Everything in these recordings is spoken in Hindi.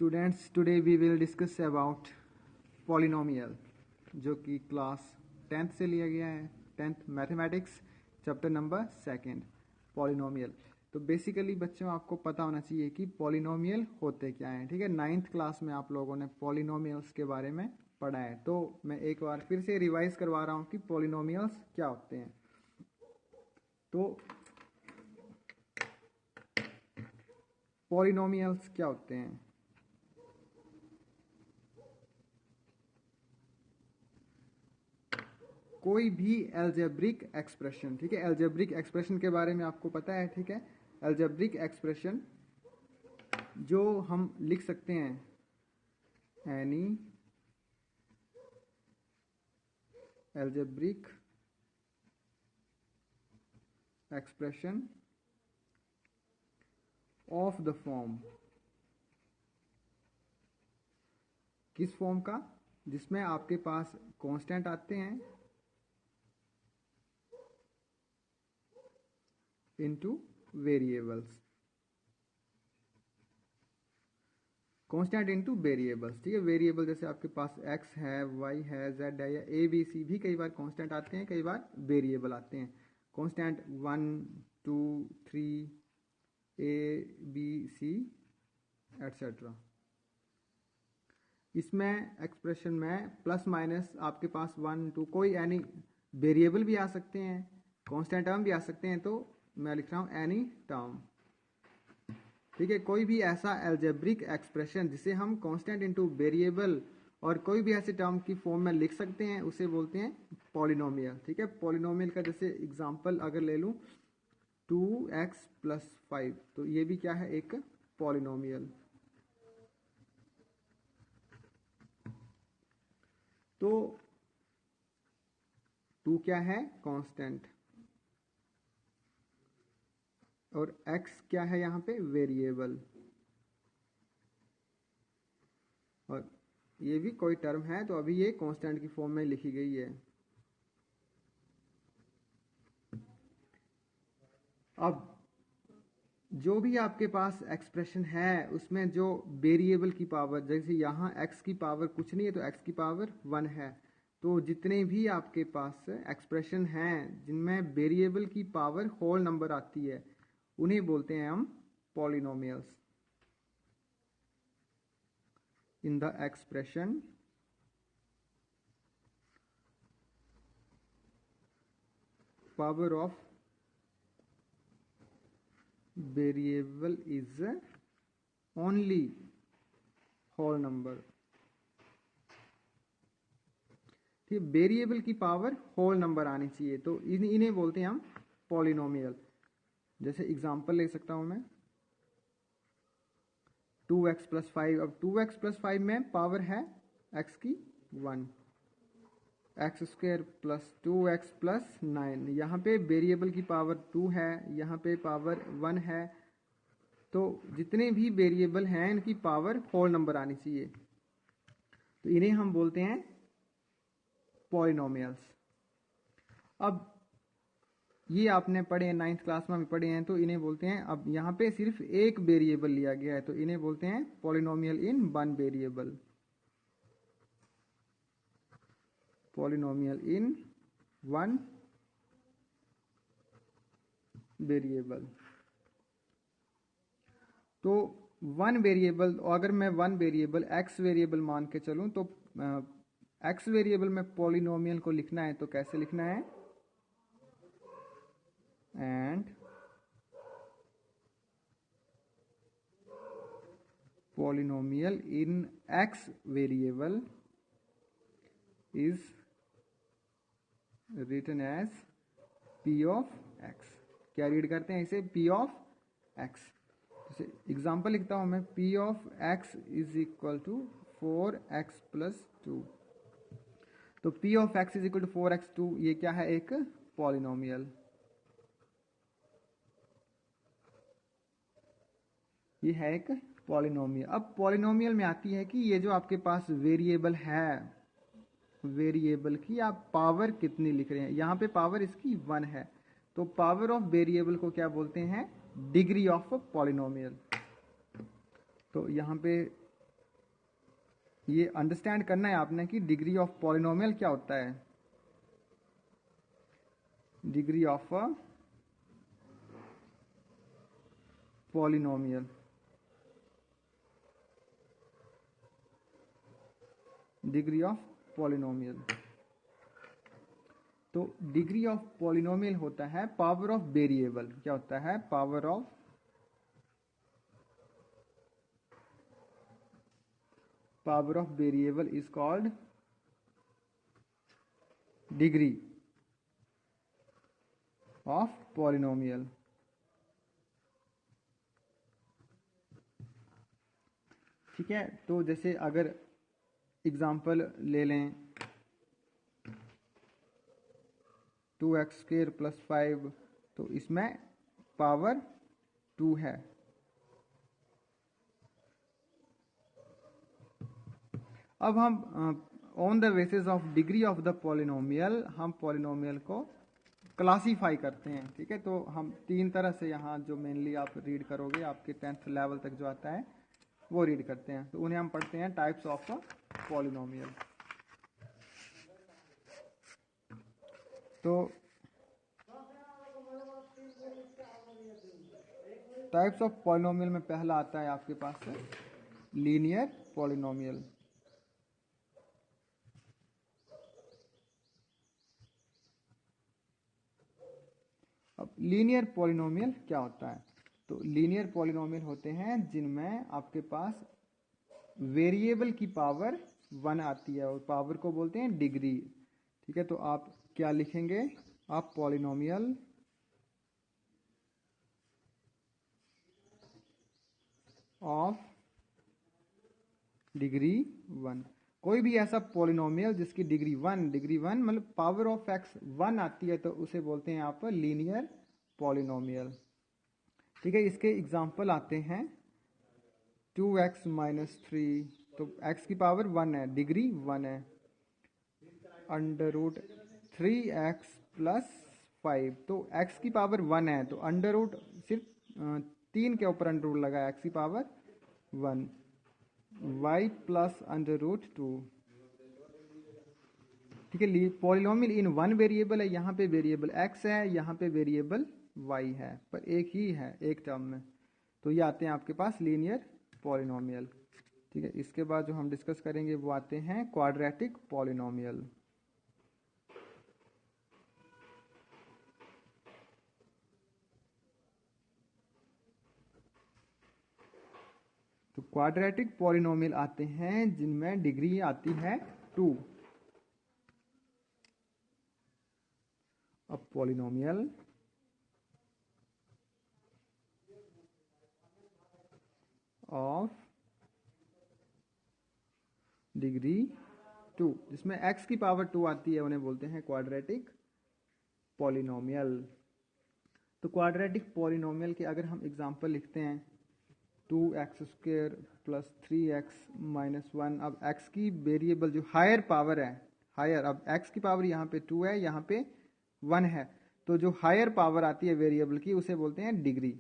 Students, today we will discuss about polynomial, जो कि क्लास 10th से लिया गया है। 10th mathematics chapter number 2 polynomial. तो बेसिकली बच्चों आपको पता होना चाहिए कि पॉलिनोमियल होते क्या हैं। ठीक है, 9th क्लास में आप लोगों ने पॉलिनोमियल्स के बारे में पढ़ा है। तो मैं एक बार फिर से रिवाइज करवा रहा हूँ कि पॉलिनोमियल्स क्या होते हैं। तो पॉलिनोमियल्स क्या होते हैं? कोई भी एल्जेब्रिक एक्सप्रेशन। ठीक है, एल्जेब्रिक एक्सप्रेशन के बारे में आपको पता है। ठीक है, एल्जेब्रिक एक्सप्रेशन जो हम लिख सकते हैं, any algebraic expression of the form, किस फॉर्म का? जिसमें आपके पास कांस्टेंट आते हैं into variables, constant into variables. ठीक है, वेरिएबल जैसे आपके पास x है, y है, z है, या a b c भी कई बार कांस्टेंट आते हैं, कई बार वेरिएबल आते हैं। Constant 1 2 3 a b c etcetera. इसमें एक्सप्रेशन में प्लस माइनस आपके पास 1 2 कोई एनी वेरिएबल भी आ सकते हैं, कांस्टेंट टर्म भी आ सकते हैं। तो मैं लिख रहा हूं एनी टर्म। ठीक है, कोई भी ऐसा एल्जेब्रिक एक्सप्रेशन जिसे हम कांस्टेंट इनटू वेरिएबल और कोई भी ऐसे टर्म की फॉर्म में लिख सकते हैं, उसे बोलते हैं पॉलिनोमियल। ठीक है, पॉलिनोमियल का जैसे एग्जांपल अगर ले लूं 2x + 5, तो ये भी क्या है? एक पॉलिनोमियल। तो 2 क्या है? कांस्टेंट। और x क्या है यहां पे? वेरिएबल। और ये भी कोई टर्म है, तो अभी ये कांस्टेंट की फॉर्म में लिखी गई है। अब जो भी आपके पास एक्सप्रेशन है उसमें जो वेरिएबल की पावर, जैसे यहाँ x की पावर कुछ नहीं है तो x की पावर 1 है। तो जितने भी आपके पास एक्सप्रेशन हैं जिनमें वेरिएबल की पावर होल नंबर आती है, उन्हें बोलते हैं हम polynomials. In the expression power of variable is only whole number. ठीक, वेरिएबल की पावर होल नंबर आनी चाहिए, तो इन्हें बोलते हैं हम पॉलिनोमियल। जैसे एग्जांपल ले सकता हूं मैं 2x + 5। अब 2x + 5 में पावर है x की 1, x² + 2x + 9। यहाँ पे वेरिएबल की पावर 2 है, यहाँ पे पावर 1 है। तो जितने भी वेरिएबल हैं इनकी पावर होल नंबर आनी चाहिए, तो इन्हें हम बोलते हैं पॉलिनोमियल्स। अब ये आपने पढ़े हैं, 9th क्लास में भी पढ़े हैं, तो इन्हें बोलते हैं, अब यहाँ पे सिर्फ एक वेरिएबल लिया गया है तो इन्हें बोलते हैं पॉलिनोमियल इन 1 वेरिएबल। पॉलिनोमियल इन 1 वेरिएबल। तो 1 वेरिएबल, अगर मैं 1 वेरिएबल x वेरिएबल मान के चलूं, तो x वेरिएबल में पॉलिनोमियल को लिखना है तो कैसे लिखना है? And polynomial in x variable is written as p of x। क्या रीड करते हैं इसे? p of x। जैसे एग्जांपल लिखता हूं मैं, p of x = 4x + 2। तो p of x = 4x 2, ये क्या है? एक पॉलिनोमियल। ये है एक पॉलिनोमियल। अब पॉलिनोमियल में आती है कि ये जो आपके पास वेरिएबल है, वेरिएबल की आप पावर कितनी लिख रहे हैं। यहाँ पे पावर इसकी 1 है, तो पावर ऑफ वेरिएबल को क्या बोलते हैं? Degree of polynomial. तो यहाँ पे ये अंडरस्टैंड करना है आपने कि डिग्री ऑफ पॉलिनोमियल क्या होता है। Degree of polynomial, degree of polynomial. तो डिग्री ऑफ पॉलिनोमियल होता है पावर ऑफ वेरिएबल। क्या होता है? Power of variable is called degree of polynomial. ठीक है, तो जैसे अगर एग्जाम्पल ले लें 2x² + 5, तो इसमें पावर 2 है। अब हम on the basis of degree of the polynomial हम पॉलिनोमियल को क्लासीफाई करते हैं। ठीक है, तो हम 3 तरह से यहाँ जो मेनली आप रीड करोगे आपके 10th लेवल तक जो आता है वो रीड करते हैं। तो उन्हें हम पढ़ते हैं टाइप्स ऑफ पॉलिनोमियल। तो टाइप्स ऑफ पॉलिनोमियल में पहला आता है आपके पास लीनियर पॉलिनोमियल। अब लीनियर पॉलिनोमियल क्या होता है? तो लीनियर पॉलिनोमियल होते हैं जिनमें आपके पास वेरिएबल की पावर 1 आती है और पावर को बोलते हैं डिग्री। ठीक है, तो आप क्या लिखेंगे? आप पॉलिनोमियल ऑफ डिग्री 1। कोई भी ऐसा पॉलिनोमियल जिसकी डिग्री 1 मतलब पावर ऑफ x 1 आती है तो उसे बोलते हैं आप लीनियर पॉलिनोमियल। ठीक है, इसके एग्जांपल आते हैं 2x - 3, तो x की पावर 1 है, डिग्री 1 है। √3x + 5, तो x की पावर 1 है तो अंडर रूट सिर्फ 3 के ऊपर अंडर रूट लगा, x की पावर 1। y + √2। ठीक है, पॉलिनोमियल इन वन वेरिएबल है, यहाँ पे वेरिएबल x है, यहाँ पे वेरिएबल y है, पर एक ही है एक टर्म में। तो ये आते हैं आपके पास लीनियर पॉलिनोमियल। ठीक है, इसके बाद जो हम डिस्कस करेंगे वो आते हैं क्वाड्रेटिक पॉलिनोमियल। तो क्वाड्रेटिक पॉलिनोमियल आते हैं जिनमें डिग्री आती है 2। अब पॉलिनोमियल ऑफ डिग्री 2 जिसमें x की पावर 2 आती है उन्हें बोलते हैं क्वाड्रेटिक पॉलिनोमियल। तो क्वाड्रेटिक पॉलिनोमियल के अगर हम एग्जांपल लिखते हैं 2x² + 3x - 1। अब x की वेरिएबल जो हायर पावर है, हायर, अब x की पावर यहाँ पे 2 है, यहाँ पे 1 है, तो जो हायर पावर आती है वेरिएबल की उसे बोलते हैं डिग्री।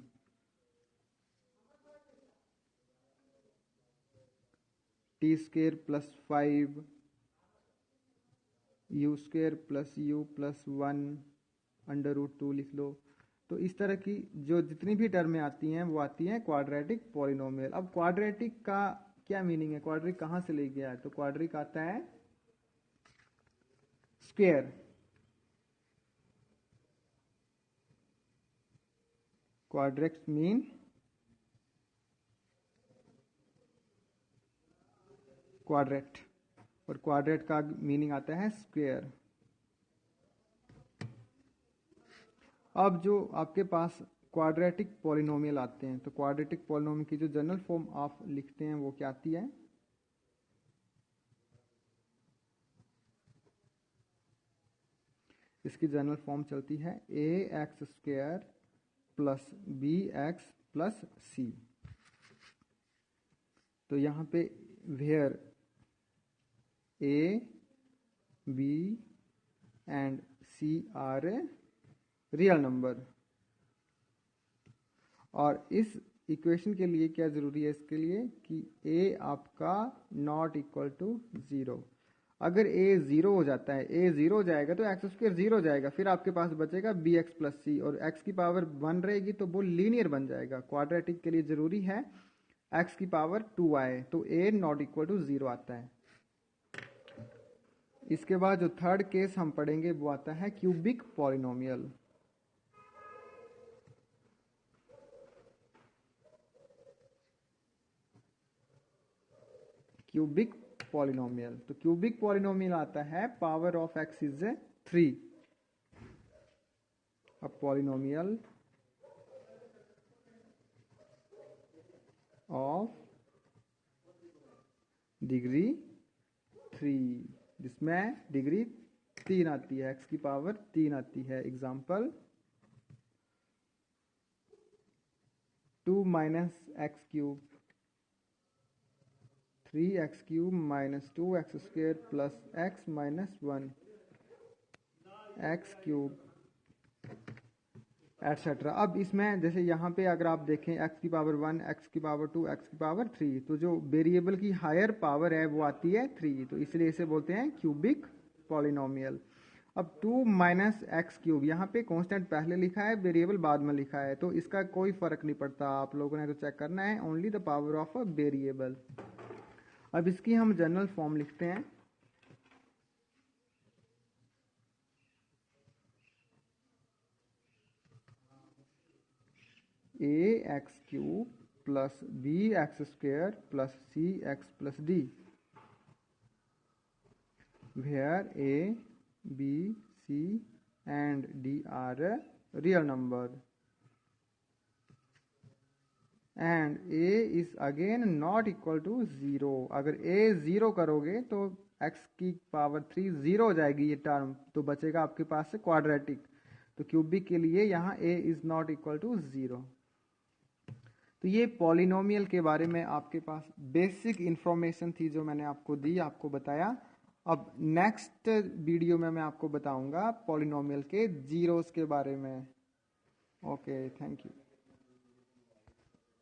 t² + 5, u² + u + 1 √2 लिख लो। तो इस तरह की जो जितनी भी टर्में आती हैं वो आती हैं क्वाड्रेटिक पॉलिनोमियल। अब क्वाड्रेटिक का क्या मीनिंग है? क्वाड्रिक कहाँ से ले गया है? तो क्वाड्रिक आता है स्क्वायर। क्वाड्रिक्स मीन क्वाड्रेट, और क्वाड्रेट का मीनिंग आता है स्क्वायर। अब जो आपके पास क्वाड्रेटिक पॉलिनोमियल आते हैं, तो क्वाड्रेटिक पॉलिनोमियल की जो जनरल फॉर्म आप लिखते हैं वो क्या आती है? इसकी जनरल फॉर्म चलती है ax² + bx + c। तो यहाँ पे where a, b and c are real number, और इस इक्वेशन के लिए क्या ज़रूरी है इसके लिए कि a आपका नॉट इक्वल टू 0। अगर a 0 हो जाता है, a 0 हो जाएगा तो एक्स स्क्वायर 0 हो जाएगा, फिर आपके पास बचेगा bx प्लस सी और x की पावर 1 रहेगी तो वो लीनियर बन जाएगा। क्वाड्रेटिक के लिए ज़रूरी है x की पावर 2 आए, तो a नॉट इक्वल टू 0 आता है। इसके बाद जो थर्ड केस हम पढ़ेंगे वो आता है क्यूबिक पॉलिनोमियल। क्यूबिक पॉलिनोमियल, तो क्यूबिक पॉलिनोमियल आता है power of x is 3। A polynomial of degree 3, जिसमें डिग्री 3 आती है, x की पावर 3 आती है। Example 2 minus x cube, 3x cube minus 2x square plus x minus 1 x cube etcetera. अब इसमें जैसे यहाँ पे अगर आप देखें x की पावर 1, x की पावर 2, x की पावर 3, तो जो वेरिएबल की हायर पावर है वो आती है 3, तो इसलिए इसे बोलते हैं क्यूबिक पॉलिनोमियल। अब 2 माइनस एक्स क्यूब, यहाँ पे कांस्टेंट पहले लिखा है, वेरिएबल बाद में लिखा है, तो इसका कोई फर्क नहीं पड़ता, आप लोगों ने तो चेक करना है only the power of a variable. अब इसकी हम जनरल फॉर्म लिखते हैं, a x cube plus b x square plus c x plus d, where a b c and d are real number and a is again not equal to 0। अगर a 0 करोगे तो x की पावर 3 0 हो जाएगी ये टर्म, तो बचेगा आपके पास से क्वाड्रेटिक। तो क्यूबिक के लिए यहाँ a is not equal to 0। तो ये पॉलिनोमियल के बारे में आपके पास बेसिक इंफॉर्मेशन थी जो मैंने आपको दी, आपको बताया। अब नेक्स्ट वीडियो में मैं आपको बताऊंगा पॉलिनोमियल के जीरोस के बारे में। Okay, thank you.